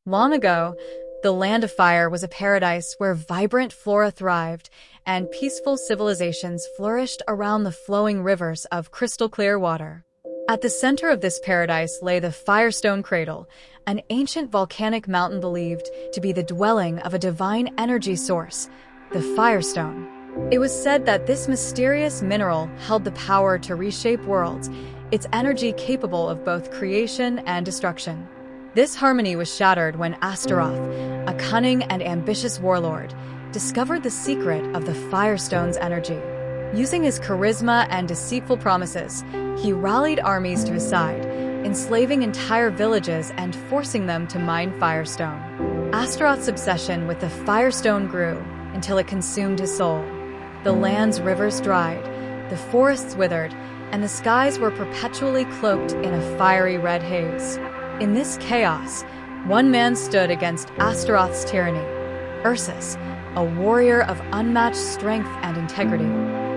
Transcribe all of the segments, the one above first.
Long ago, the Land of Fire was a paradise where vibrant flora thrived and peaceful civilizations flourished around the flowing rivers of crystal-clear water. At the center of this paradise lay the Firestone Cradle, an ancient volcanic mountain believed to be the dwelling of a divine energy source, the Firestone. It was said that this mysterious mineral held the power to reshape worlds, its energy capable of both creation and destruction. This harmony was shattered when Astaroth, a cunning and ambitious warlord, discovered the secret of the Firestone's energy. Using his charisma and deceitful promises, he rallied armies to his side, enslaving entire villages and forcing them to mine Firestone. Astaroth's obsession with the Firestone grew until it consumed his soul. The land's rivers dried, the forests withered, and the skies were perpetually cloaked in a fiery red haze. In this chaos, one man stood against Astaroth's tyranny, Ursus, a warrior of unmatched strength and integrity.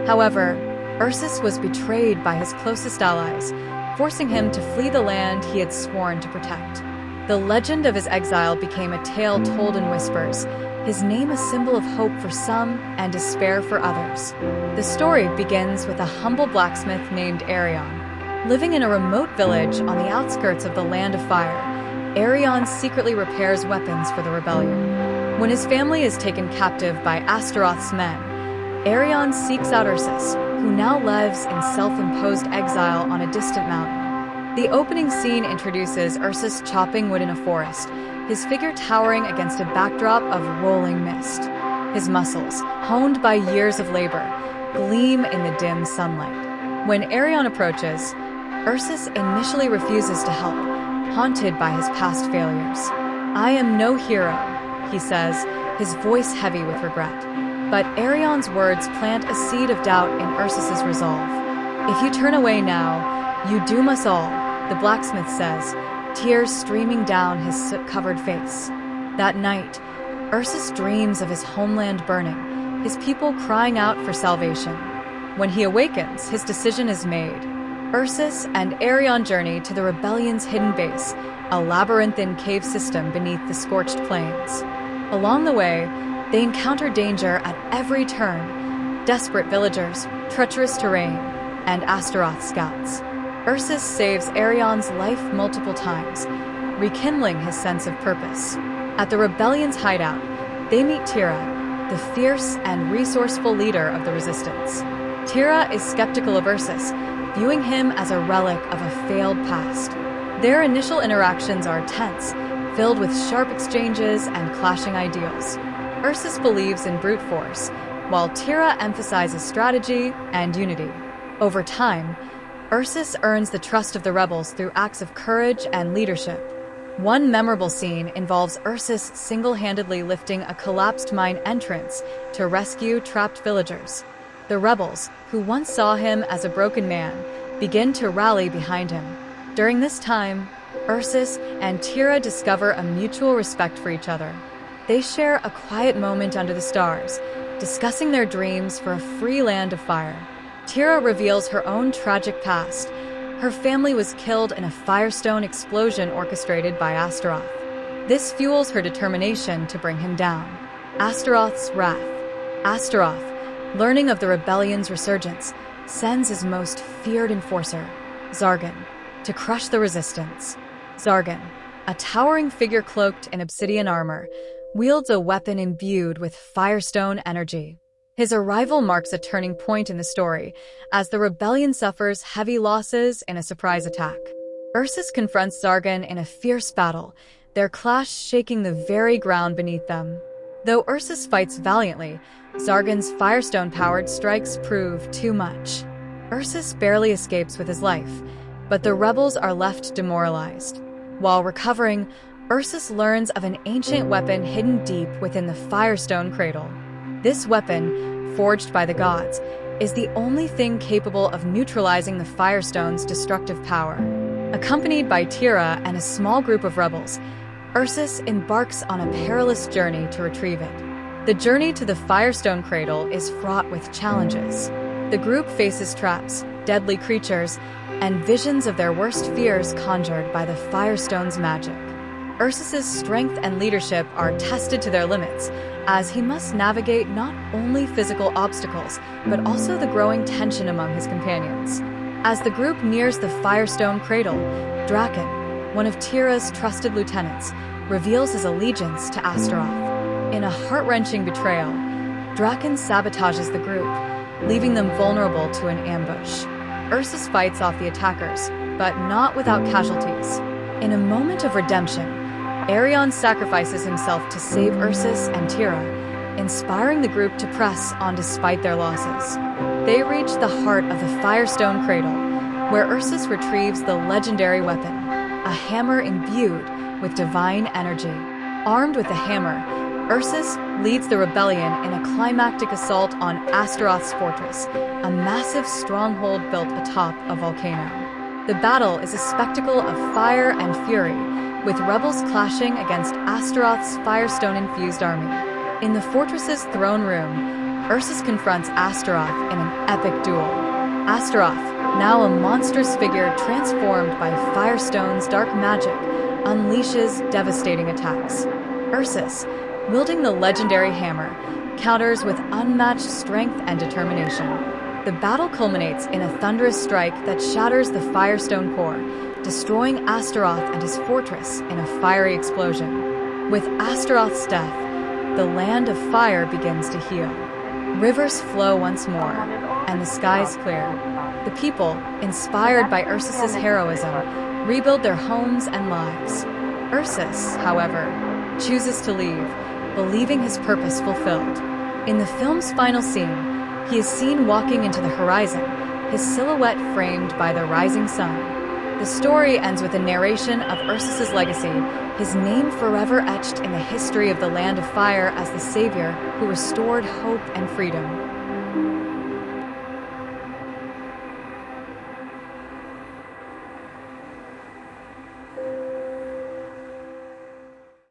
However, Ursus was betrayed by his closest allies, forcing him to flee the land he had sworn to protect. The legend of his exile became a tale told in whispers, his name a symbol of hope for some and despair for others. The story begins with a humble blacksmith named Arion. Living in a remote village on the outskirts of the Land of Fire, Arion secretly repairs weapons for the rebellion. When his family is taken captive by Astaroth's men, Arion seeks out Ursus, who now lives in self-imposed exile on a distant mountain. The opening scene introduces Ursus chopping wood in a forest, his figure towering against a backdrop of rolling mist. His muscles, honed by years of labor, gleam in the dim sunlight. When Arion approaches, Ursus initially refuses to help, haunted by his past failures. "I am no hero," he says, his voice heavy with regret. But Arion's words plant a seed of doubt in Ursus's resolve. "If you turn away now, you doom us all," the blacksmith says, tears streaming down his soot-covered face. That night, Ursus dreams of his homeland burning, his people crying out for salvation. When he awakens, his decision is made. Ursus and Arion journey to the rebellion's hidden base, a labyrinthine cave system beneath the scorched plains. Along the way, they encounter danger at every turn: desperate villagers, treacherous terrain, and Astaroth scouts. Ursus saves Arion's life multiple times, rekindling his sense of purpose. At the rebellion's hideout, they meet Tira, the fierce and resourceful leader of the resistance. Tira is skeptical of Ursus, viewing him as a relic of a failed past. Their initial interactions are tense, filled with sharp exchanges and clashing ideals. Ursus believes in brute force, while Tira emphasizes strategy and unity. Over time, Ursus earns the trust of the rebels through acts of courage and leadership. One memorable scene involves Ursus single-handedly lifting a collapsed mine entrance to rescue trapped villagers. The rebels, who once saw him as a broken man, begin to rally behind him. During this time, Ursus and Tira discover a mutual respect for each other. They share a quiet moment under the stars, discussing their dreams for a free land of fire. Tira reveals her own tragic past. Her family was killed in a Firestone explosion orchestrated by Astaroth. This fuels her determination to bring him down. Astaroth's wrath. Astaroth, learning of the rebellion's resurgence, sends his most feared enforcer, Zargan, to crush the resistance. Zargan, a towering figure cloaked in obsidian armor, wields a weapon imbued with Firestone energy. His arrival marks a turning point in the story, as the rebellion suffers heavy losses in a surprise attack. Ursus confronts Zargan in a fierce battle, their clash shaking the very ground beneath them. Though Ursus fights valiantly, Zargan's Firestone-powered strikes prove too much. Ursus barely escapes with his life, but the rebels are left demoralized. While recovering, Ursus learns of an ancient weapon hidden deep within the Firestone Cradle. This weapon, forged by the gods, is the only thing capable of neutralizing the Firestone's destructive power. Accompanied by Tira and a small group of rebels, Ursus embarks on a perilous journey to retrieve it. The journey to the Firestone Cradle is fraught with challenges. The group faces traps, deadly creatures, and visions of their worst fears conjured by the Firestone's magic. Ursus's strength and leadership are tested to their limits, as he must navigate not only physical obstacles, but also the growing tension among his companions. As the group nears the Firestone Cradle, Draken, one of Tira's trusted lieutenants, reveals his allegiance to Astaroth. In a heart-wrenching betrayal, Draken sabotages the group, leaving them vulnerable to an ambush. Ursus fights off the attackers, but not without casualties. In a moment of redemption, Arion sacrifices himself to save Ursus and Tira, inspiring the group to press on despite their losses. They reach the heart of the Firestone Cradle, where Ursus retrieves the legendary weapon, a hammer imbued with divine energy. Armed with the hammer, Ursus leads the rebellion in a climactic assault on Astaroth's fortress, a massive stronghold built atop a volcano. The battle is a spectacle of fire and fury, with rebels clashing against Astaroth's Firestone-infused army. In the fortress's throne room, Ursus confronts Astaroth in an epic duel. Astaroth, now a monstrous figure transformed by Firestone's dark magic, unleashes devastating attacks. Ursus, wielding the legendary hammer, counters with unmatched strength and determination. The battle culminates in a thunderous strike that shatters the Firestone core, destroying Astaroth and his fortress in a fiery explosion. With Astaroth's death, the land of fire begins to heal. Rivers flow once more, and the skies clear. The people, inspired by Ursus's heroism, rebuild their homes and lives. Ursus, however, chooses to leave, believing his purpose fulfilled. In the film's final scene, he is seen walking into the horizon, his silhouette framed by the rising sun. The story ends with a narration of Ursus's legacy, his name forever etched in the history of the Land of Fire as the savior who restored hope and freedom.